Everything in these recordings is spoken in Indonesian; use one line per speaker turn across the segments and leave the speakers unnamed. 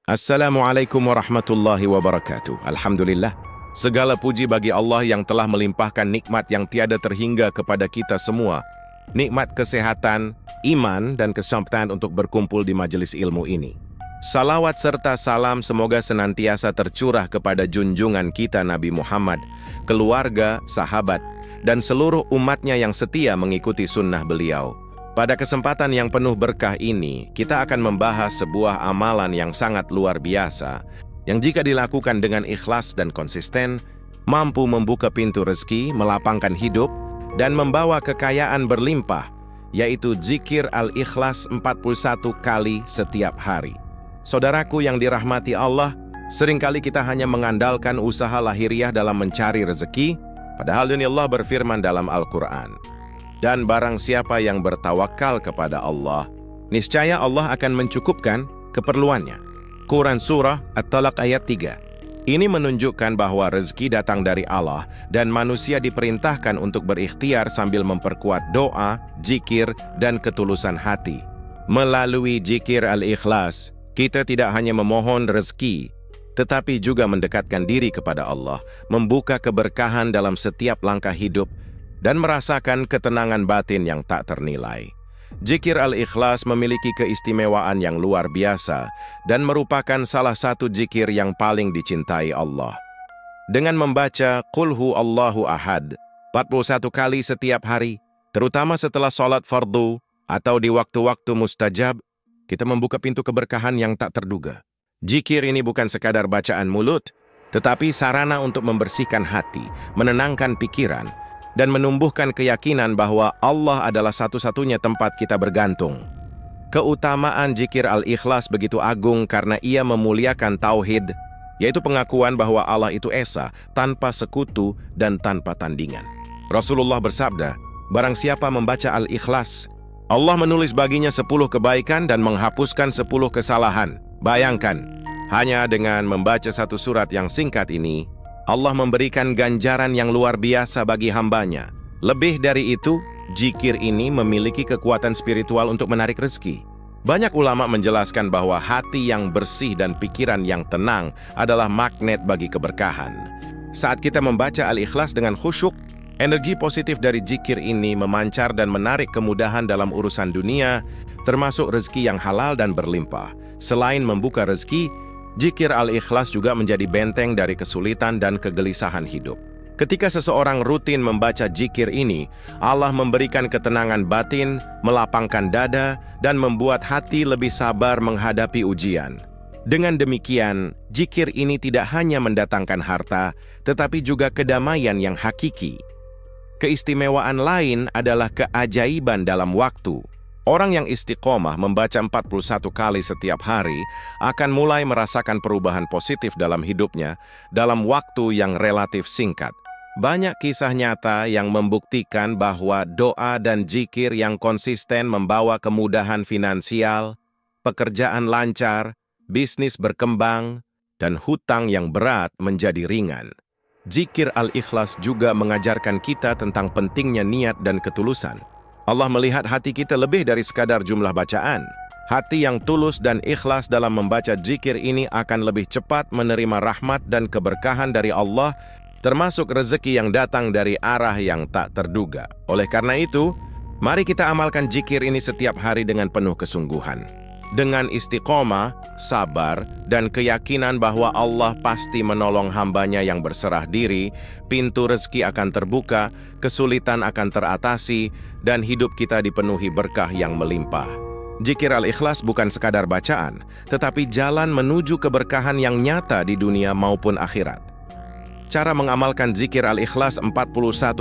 Assalamualaikum warahmatullahi wabarakatuh. Alhamdulillah. Segala puji bagi Allah yang telah melimpahkan nikmat yang tiada terhingga kepada kita semua. Nikmat kesehatan, iman, dan kesempatan untuk berkumpul di majelis ilmu ini. Salawat serta salam semoga senantiasa tercurah kepada junjungan kita Nabi Muhammad, keluarga, sahabat, dan seluruh umatnya yang setia mengikuti sunnah beliau. Pada kesempatan yang penuh berkah ini, kita akan membahas sebuah amalan yang sangat luar biasa, yang jika dilakukan dengan ikhlas dan konsisten, mampu membuka pintu rezeki, melapangkan hidup, dan membawa kekayaan berlimpah, yaitu zikir al-ikhlas 41 kali setiap hari. Saudaraku yang dirahmati Allah, seringkali kita hanya mengandalkan usaha lahiriah dalam mencari rezeki, padahal dunia Allah berfirman dalam Al-Quran. Dan barang siapa yang bertawakal kepada Allah, niscaya Allah akan mencukupkan keperluannya. Quran Surah At-Talaq ayat 3. Ini menunjukkan bahwa rezeki datang dari Allah dan manusia diperintahkan untuk berikhtiar sambil memperkuat doa, zikir, dan ketulusan hati. Melalui zikir al-ikhlas, kita tidak hanya memohon rezeki, tetapi juga mendekatkan diri kepada Allah, membuka keberkahan dalam setiap langkah hidup, dan merasakan ketenangan batin yang tak ternilai. Zikir al-ikhlas memiliki keistimewaan yang luar biasa dan merupakan salah satu zikir yang paling dicintai Allah. Dengan membaca Qul hu Allahu ahad 41 kali setiap hari, terutama setelah sholat fardu atau di waktu-waktu mustajab, kita membuka pintu keberkahan yang tak terduga. Zikir ini bukan sekadar bacaan mulut, tetapi sarana untuk membersihkan hati, menenangkan pikiran, dan menumbuhkan keyakinan bahwa Allah adalah satu-satunya tempat kita bergantung. Keutamaan zikir al-ikhlas begitu agung karena ia memuliakan tauhid, yaitu pengakuan bahwa Allah itu esa, tanpa sekutu dan tanpa tandingan. Rasulullah bersabda, barang siapa membaca al-ikhlas, Allah menulis baginya 10 kebaikan dan menghapuskan 10 kesalahan. Bayangkan, hanya dengan membaca satu surat yang singkat ini, Allah memberikan ganjaran yang luar biasa bagi hambanya. Lebih dari itu, zikir ini memiliki kekuatan spiritual untuk menarik rezeki. Banyak ulama menjelaskan bahwa hati yang bersih dan pikiran yang tenang adalah magnet bagi keberkahan. Saat kita membaca al-ikhlas dengan khusyuk, energi positif dari zikir ini memancar dan menarik kemudahan dalam urusan dunia, termasuk rezeki yang halal dan berlimpah. Selain membuka rezeki, zikir al-ikhlas juga menjadi benteng dari kesulitan dan kegelisahan hidup. Ketika seseorang rutin membaca zikir ini, Allah memberikan ketenangan batin, melapangkan dada, dan membuat hati lebih sabar menghadapi ujian. Dengan demikian, zikir ini tidak hanya mendatangkan harta, tetapi juga kedamaian yang hakiki. Keistimewaan lain adalah keajaiban dalam waktu. Orang yang istiqomah membaca 41 kali setiap hari akan mulai merasakan perubahan positif dalam hidupnya dalam waktu yang relatif singkat. Banyak kisah nyata yang membuktikan bahwa doa dan zikir yang konsisten membawa kemudahan finansial, pekerjaan lancar, bisnis berkembang, dan hutang yang berat menjadi ringan. Zikir al-ikhlas juga mengajarkan kita tentang pentingnya niat dan ketulusan. Allah melihat hati kita lebih dari sekadar jumlah bacaan. Hati yang tulus dan ikhlas dalam membaca zikir ini akan lebih cepat menerima rahmat dan keberkahan dari Allah, termasuk rezeki yang datang dari arah yang tak terduga. Oleh karena itu, mari kita amalkan zikir ini setiap hari dengan penuh kesungguhan. Dengan istiqomah, sabar, dan keyakinan bahwa Allah pasti menolong hambanya yang berserah diri, pintu rezeki akan terbuka, kesulitan akan teratasi, dan hidup kita dipenuhi berkah yang melimpah. Zikir al-ikhlas bukan sekadar bacaan, tetapi jalan menuju keberkahan yang nyata di dunia maupun akhirat. Cara mengamalkan zikir al-ikhlas 41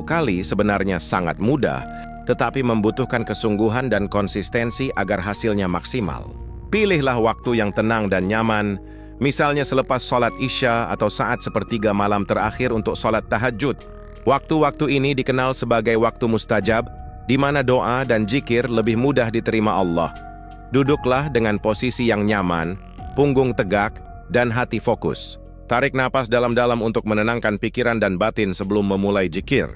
kali sebenarnya sangat mudah, tetapi membutuhkan kesungguhan dan konsistensi agar hasilnya maksimal. Pilihlah waktu yang tenang dan nyaman, misalnya selepas sholat isya atau saat sepertiga malam terakhir untuk sholat tahajud. Waktu-waktu ini dikenal sebagai waktu mustajab, di mana doa dan zikir lebih mudah diterima Allah. Duduklah dengan posisi yang nyaman, punggung tegak, dan hati fokus. Tarik napas dalam-dalam untuk menenangkan pikiran dan batin sebelum memulai zikir.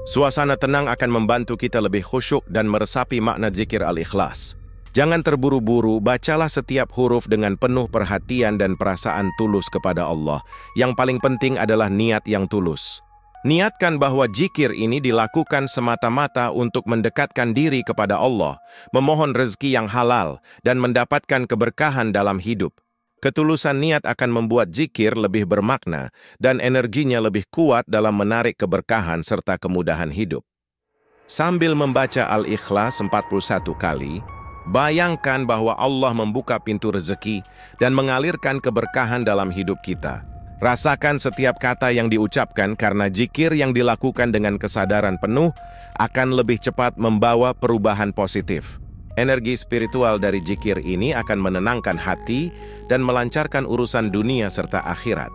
Suasana tenang akan membantu kita lebih khusyuk dan meresapi makna zikir al-ikhlas. Jangan terburu-buru, bacalah setiap huruf dengan penuh perhatian dan perasaan tulus kepada Allah. Yang paling penting adalah niat yang tulus. Niatkan bahwa zikir ini dilakukan semata-mata untuk mendekatkan diri kepada Allah, memohon rezeki yang halal, dan mendapatkan keberkahan dalam hidup. Ketulusan niat akan membuat zikir lebih bermakna dan energinya lebih kuat dalam menarik keberkahan serta kemudahan hidup. Sambil membaca Al-Ikhlas 41 kali, bayangkan bahwa Allah membuka pintu rezeki dan mengalirkan keberkahan dalam hidup kita. Rasakan setiap kata yang diucapkan karena zikir yang dilakukan dengan kesadaran penuh akan lebih cepat membawa perubahan positif. Energi spiritual dari zikir ini akan menenangkan hati dan melancarkan urusan dunia serta akhirat.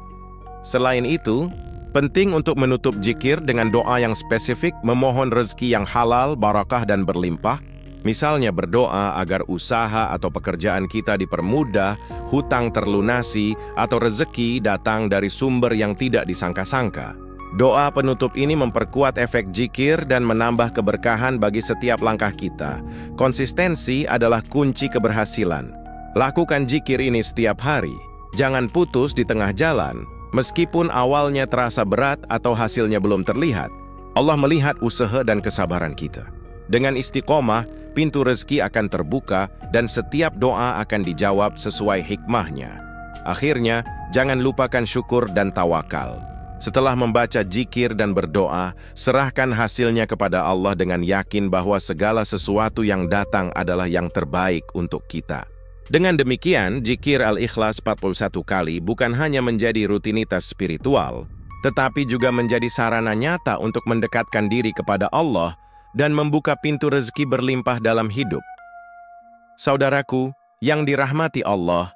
Selain itu, penting untuk menutup zikir dengan doa yang spesifik, memohon rezeki yang halal, barakah dan berlimpah. Misalnya berdoa agar usaha atau pekerjaan kita dipermudah, hutang terlunasi, atau rezeki datang dari sumber yang tidak disangka-sangka. Doa penutup ini memperkuat efek zikir dan menambah keberkahan bagi setiap langkah kita. Konsistensi adalah kunci keberhasilan. Lakukan zikir ini setiap hari. Jangan putus di tengah jalan, meskipun awalnya terasa berat atau hasilnya belum terlihat. Allah melihat usaha dan kesabaran kita. Dengan istiqomah, pintu rezeki akan terbuka dan setiap doa akan dijawab sesuai hikmahnya. Akhirnya, jangan lupakan syukur dan tawakal. Setelah membaca zikir dan berdoa, serahkan hasilnya kepada Allah dengan yakin bahwa segala sesuatu yang datang adalah yang terbaik untuk kita. Dengan demikian, zikir Al-Ikhlas 41 kali bukan hanya menjadi rutinitas spiritual, tetapi juga menjadi sarana nyata untuk mendekatkan diri kepada Allah dan membuka pintu rezeki berlimpah dalam hidup. Saudaraku, yang dirahmati Allah,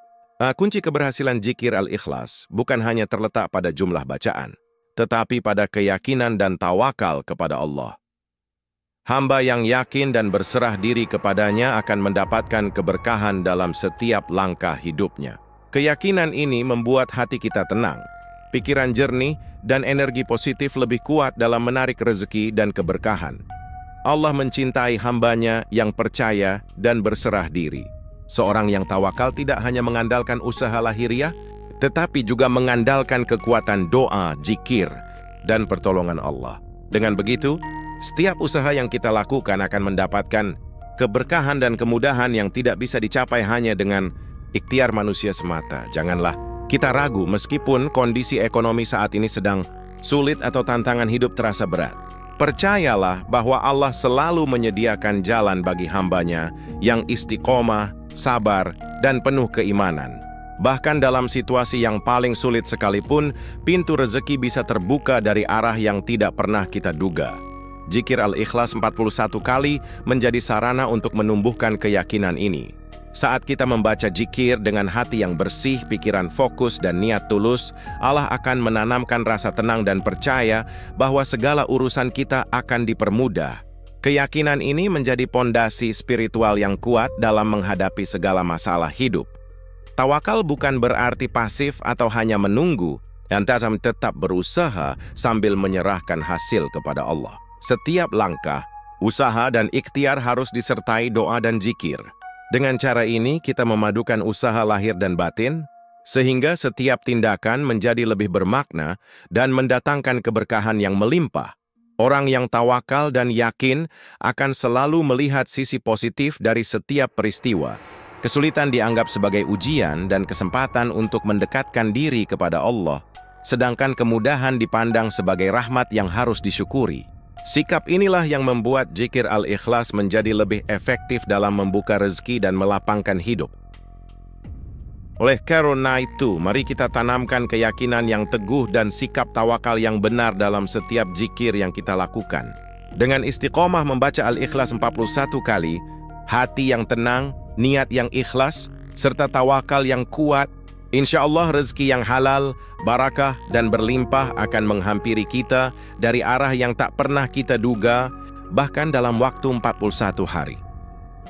kunci keberhasilan zikir Al-Ikhlas bukan hanya terletak pada jumlah bacaan, tetapi pada keyakinan dan tawakal kepada Allah. Hamba yang yakin dan berserah diri kepadanya akan mendapatkan keberkahan dalam setiap langkah hidupnya. Keyakinan ini membuat hati kita tenang, pikiran jernih, dan energi positif lebih kuat dalam menarik rezeki dan keberkahan. Allah mencintai hambanya yang percaya dan berserah diri. Seorang yang tawakal tidak hanya mengandalkan usaha lahiriah, tetapi juga mengandalkan kekuatan doa, zikir, dan pertolongan Allah. Dengan begitu, setiap usaha yang kita lakukan akan mendapatkan keberkahan dan kemudahan yang tidak bisa dicapai hanya dengan ikhtiar manusia semata. Janganlah kita ragu meskipun kondisi ekonomi saat ini sedang sulit atau tantangan hidup terasa berat. Percayalah bahwa Allah selalu menyediakan jalan bagi hambanya yang istiqomah, sabar, dan penuh keimanan. Bahkan dalam situasi yang paling sulit sekalipun, pintu rezeki bisa terbuka dari arah yang tidak pernah kita duga. Zikir Al-Ikhlas 41 kali menjadi sarana untuk menumbuhkan keyakinan ini. Saat kita membaca zikir dengan hati yang bersih, pikiran fokus, dan niat tulus, Allah akan menanamkan rasa tenang dan percaya bahwa segala urusan kita akan dipermudah. Keyakinan ini menjadi pondasi spiritual yang kuat dalam menghadapi segala masalah hidup. Tawakal bukan berarti pasif atau hanya menunggu, tetapi tetap berusaha sambil menyerahkan hasil kepada Allah. Setiap langkah, usaha, dan ikhtiar harus disertai doa dan zikir. Dengan cara ini, kita memadukan usaha lahir dan batin, sehingga setiap tindakan menjadi lebih bermakna dan mendatangkan keberkahan yang melimpah. Orang yang tawakal dan yakin akan selalu melihat sisi positif dari setiap peristiwa. Kesulitan dianggap sebagai ujian dan kesempatan untuk mendekatkan diri kepada Allah, sedangkan kemudahan dipandang sebagai rahmat yang harus disyukuri. Sikap inilah yang membuat zikir Al-Ikhlas menjadi lebih efektif dalam membuka rezeki dan melapangkan hidup. Oleh karena itu, mari kita tanamkan keyakinan yang teguh dan sikap tawakal yang benar dalam setiap zikir yang kita lakukan. Dengan istiqomah membaca Al-Ikhlas 41 kali, hati yang tenang, niat yang ikhlas, serta tawakal yang kuat, insya Allah rezeki yang halal, barakah, dan berlimpah akan menghampiri kita dari arah yang tak pernah kita duga, bahkan dalam waktu 41 hari.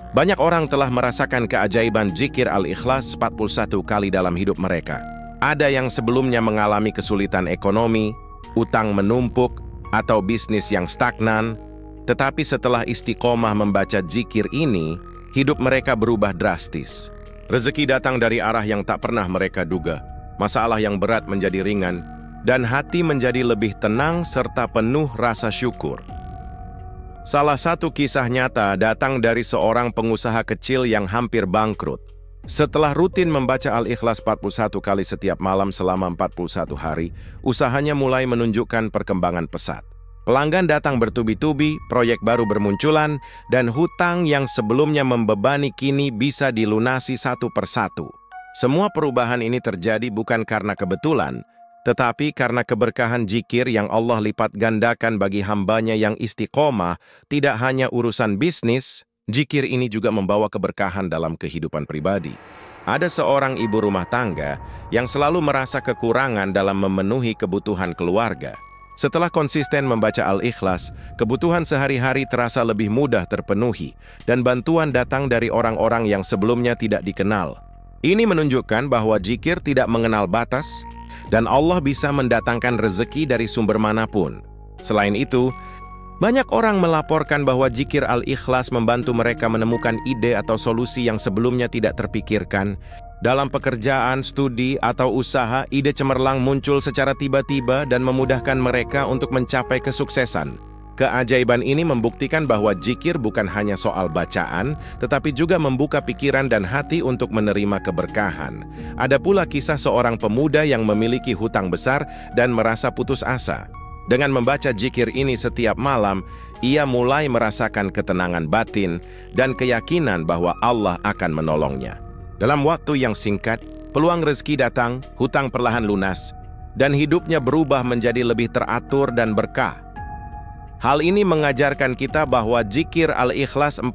Banyak orang telah merasakan keajaiban zikir Al-Ikhlas 41 kali dalam hidup mereka. Ada yang sebelumnya mengalami kesulitan ekonomi, utang menumpuk, atau bisnis yang stagnan, tetapi setelah istiqomah membaca zikir ini, hidup mereka berubah drastis. Rezeki datang dari arah yang tak pernah mereka duga, masalah yang berat menjadi ringan, dan hati menjadi lebih tenang serta penuh rasa syukur. Salah satu kisah nyata datang dari seorang pengusaha kecil yang hampir bangkrut. Setelah rutin membaca Al-Ikhlas 41 kali setiap malam selama 41 hari, usahanya mulai menunjukkan perkembangan pesat. Pelanggan datang bertubi-tubi, proyek baru bermunculan, dan hutang yang sebelumnya membebani kini bisa dilunasi satu persatu. Semua perubahan ini terjadi bukan karena kebetulan, tetapi karena keberkahan zikir yang Allah lipat gandakan bagi hambanya yang istiqomah. Tidak hanya urusan bisnis, zikir ini juga membawa keberkahan dalam kehidupan pribadi. Ada seorang ibu rumah tangga yang selalu merasa kekurangan dalam memenuhi kebutuhan keluarga. Setelah konsisten membaca Al-Ikhlas, kebutuhan sehari-hari terasa lebih mudah terpenuhi, dan bantuan datang dari orang-orang yang sebelumnya tidak dikenal. Ini menunjukkan bahwa zikir tidak mengenal batas, dan Allah bisa mendatangkan rezeki dari sumber manapun. Selain itu, banyak orang melaporkan bahwa zikir Al-Ikhlas membantu mereka menemukan ide atau solusi yang sebelumnya tidak terpikirkan. Dalam pekerjaan, studi, atau usaha, ide cemerlang muncul secara tiba-tiba dan memudahkan mereka untuk mencapai kesuksesan. Keajaiban ini membuktikan bahwa zikir bukan hanya soal bacaan, tetapi juga membuka pikiran dan hati untuk menerima keberkahan. Ada pula kisah seorang pemuda yang memiliki hutang besar dan merasa putus asa. Dengan membaca zikir ini setiap malam, ia mulai merasakan ketenangan batin dan keyakinan bahwa Allah akan menolongnya. Dalam waktu yang singkat, peluang rezeki datang, hutang perlahan lunas, dan hidupnya berubah menjadi lebih teratur dan berkah. Hal ini mengajarkan kita bahwa zikir Al-Ikhlas 41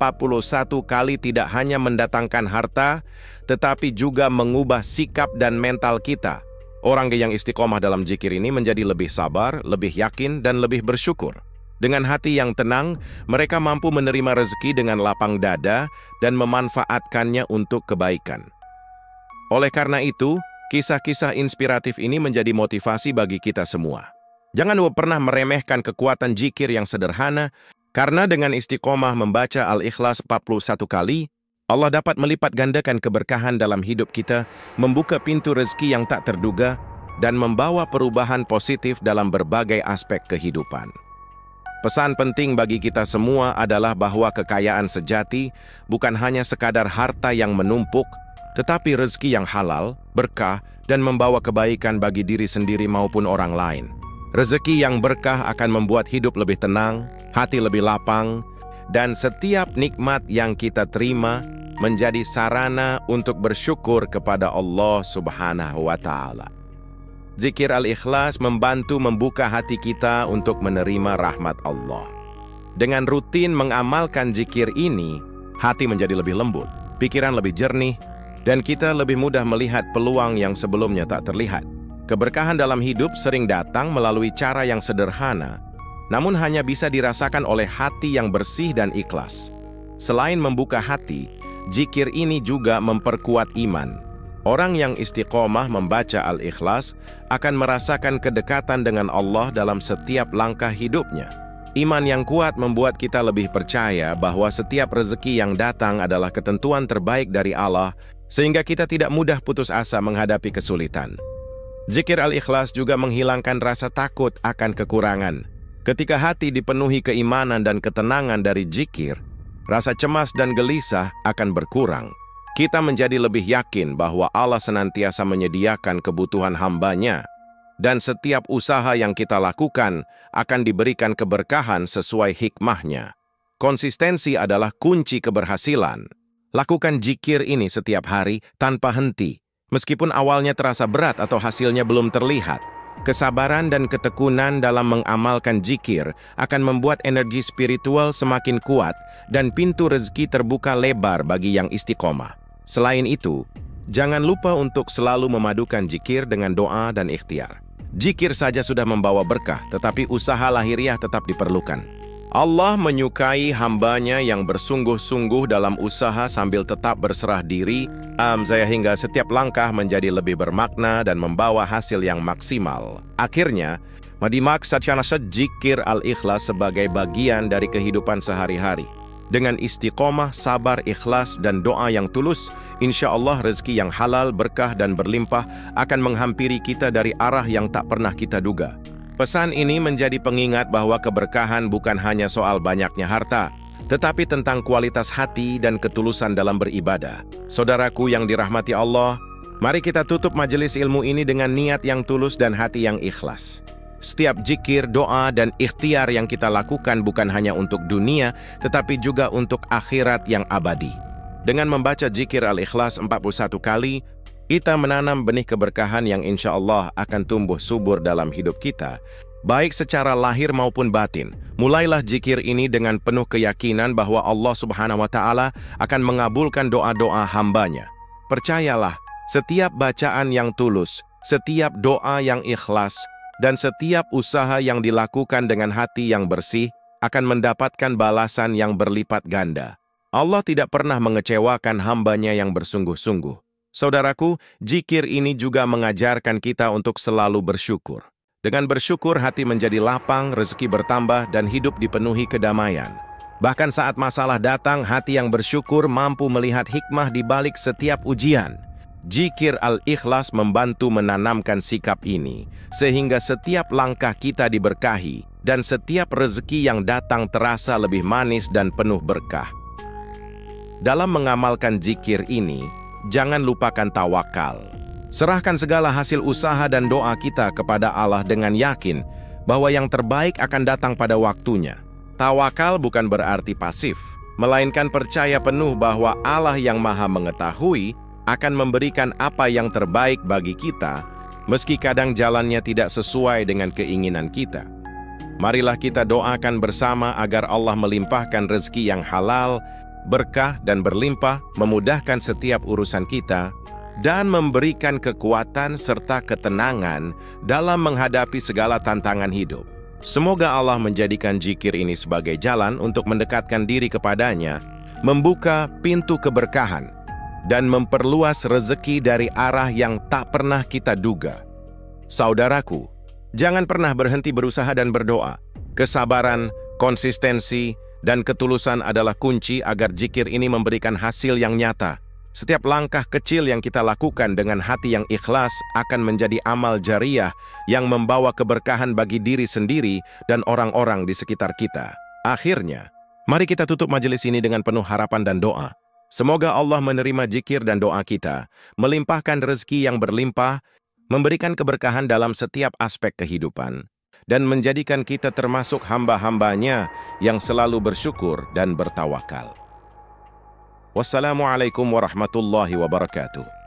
kali tidak hanya mendatangkan harta, tetapi juga mengubah sikap dan mental kita. Orang yang istiqomah dalam zikir ini menjadi lebih sabar, lebih yakin, dan lebih bersyukur. Dengan hati yang tenang, mereka mampu menerima rezeki dengan lapang dada dan memanfaatkannya untuk kebaikan. Oleh karena itu, kisah-kisah inspiratif ini menjadi motivasi bagi kita semua. Jangan pernah meremehkan kekuatan zikir yang sederhana, karena dengan istiqomah membaca Al-Ikhlas 41 kali, Allah dapat melipat gandakan keberkahan dalam hidup kita, membuka pintu rezeki yang tak terduga, dan membawa perubahan positif dalam berbagai aspek kehidupan. Pesan penting bagi kita semua adalah bahwa kekayaan sejati bukan hanya sekadar harta yang menumpuk, tetapi rezeki yang halal, berkah, dan membawa kebaikan bagi diri sendiri maupun orang lain. Rezeki yang berkah akan membuat hidup lebih tenang, hati lebih lapang, dan setiap nikmat yang kita terima menjadi sarana untuk bersyukur kepada Allah Subhanahu wa Ta'ala. Zikir Al-Ikhlas membantu membuka hati kita untuk menerima rahmat Allah. Dengan rutin mengamalkan zikir ini, hati menjadi lebih lembut, pikiran lebih jernih, dan kita lebih mudah melihat peluang yang sebelumnya tak terlihat. Keberkahan dalam hidup sering datang melalui cara yang sederhana, namun hanya bisa dirasakan oleh hati yang bersih dan ikhlas. Selain membuka hati, zikir ini juga memperkuat iman. Orang yang istiqomah membaca Al-Ikhlas akan merasakan kedekatan dengan Allah dalam setiap langkah hidupnya. Iman yang kuat membuat kita lebih percaya bahwa setiap rezeki yang datang adalah ketentuan terbaik dari Allah, sehingga kita tidak mudah putus asa menghadapi kesulitan. Zikir Al-Ikhlas juga menghilangkan rasa takut akan kekurangan. Ketika hati dipenuhi keimanan dan ketenangan dari zikir, rasa cemas dan gelisah akan berkurang. Kita menjadi lebih yakin bahwa Allah senantiasa menyediakan kebutuhan hamba-Nya, dan setiap usaha yang kita lakukan akan diberikan keberkahan sesuai hikmah-Nya. Konsistensi adalah kunci keberhasilan. Lakukan zikir ini setiap hari tanpa henti, meskipun awalnya terasa berat atau hasilnya belum terlihat. Kesabaran dan ketekunan dalam mengamalkan zikir akan membuat energi spiritual semakin kuat dan pintu rezeki terbuka lebar bagi yang istiqomah. Selain itu, jangan lupa untuk selalu memadukan zikir dengan doa dan ikhtiar. Zikir saja sudah membawa berkah, tetapi usaha lahiriah tetap diperlukan. Allah menyukai hamba-Nya yang bersungguh-sungguh dalam usaha sambil tetap berserah diri, sehingga setiap langkah menjadi lebih bermakna dan membawa hasil yang maksimal. Akhirnya, madimak satyana zikir Al-Ikhlas sebagai bagian dari kehidupan sehari-hari. Dengan istiqomah, sabar, ikhlas, dan doa yang tulus, insya Allah rezeki yang halal, berkah, dan berlimpah akan menghampiri kita dari arah yang tak pernah kita duga. Pesan ini menjadi pengingat bahwa keberkahan bukan hanya soal banyaknya harta, tetapi tentang kualitas hati dan ketulusan dalam beribadah. Saudaraku yang dirahmati Allah, mari kita tutup majelis ilmu ini dengan niat yang tulus dan hati yang ikhlas. Setiap zikir, doa, dan ikhtiar yang kita lakukan bukan hanya untuk dunia, tetapi juga untuk akhirat yang abadi. Dengan membaca zikir Al-Ikhlas 41 kali, kita menanam benih keberkahan yang insya Allah akan tumbuh subur dalam hidup kita, baik secara lahir maupun batin. Mulailah zikir ini dengan penuh keyakinan bahwa Allah Subhanahu wa Ta'ala akan mengabulkan doa-doa hambanya. Percayalah, setiap bacaan yang tulus, setiap doa yang ikhlas, dan setiap usaha yang dilakukan dengan hati yang bersih akan mendapatkan balasan yang berlipat ganda. Allah tidak pernah mengecewakan hambanya yang bersungguh-sungguh. Saudaraku, zikir ini juga mengajarkan kita untuk selalu bersyukur. Dengan bersyukur, hati menjadi lapang, rezeki bertambah, dan hidup dipenuhi kedamaian. Bahkan saat masalah datang, hati yang bersyukur mampu melihat hikmah di balik setiap ujian. Zikir Al-Ikhlas membantu menanamkan sikap ini, sehingga setiap langkah kita diberkahi, dan setiap rezeki yang datang terasa lebih manis dan penuh berkah. Dalam mengamalkan zikir ini, jangan lupakan tawakal. Serahkan segala hasil usaha dan doa kita kepada Allah dengan yakin bahwa yang terbaik akan datang pada waktunya. Tawakal bukan berarti pasif, melainkan percaya penuh bahwa Allah yang Maha Mengetahui akan memberikan apa yang terbaik bagi kita, meski kadang jalannya tidak sesuai dengan keinginan kita. Marilah kita doakan bersama agar Allah melimpahkan rezeki yang halal, berkah dan berlimpah, memudahkan setiap urusan kita, dan memberikan kekuatan serta ketenangan dalam menghadapi segala tantangan hidup. Semoga Allah menjadikan zikir ini sebagai jalan untuk mendekatkan diri kepadanya, membuka pintu keberkahan, dan memperluas rezeki dari arah yang tak pernah kita duga. Saudaraku, jangan pernah berhenti berusaha dan berdoa. Kesabaran, konsistensi, dan ketulusan adalah kunci agar zikir ini memberikan hasil yang nyata. Setiap langkah kecil yang kita lakukan dengan hati yang ikhlas akan menjadi amal jariah yang membawa keberkahan bagi diri sendiri dan orang-orang di sekitar kita. Akhirnya, mari kita tutup majelis ini dengan penuh harapan dan doa. Semoga Allah menerima zikir dan doa kita, melimpahkan rezeki yang berlimpah, memberikan keberkahan dalam setiap aspek kehidupan, dan menjadikan kita termasuk hamba-hambanya yang selalu bersyukur dan bertawakal. Wassalamualaikum warahmatullahi wabarakatuh.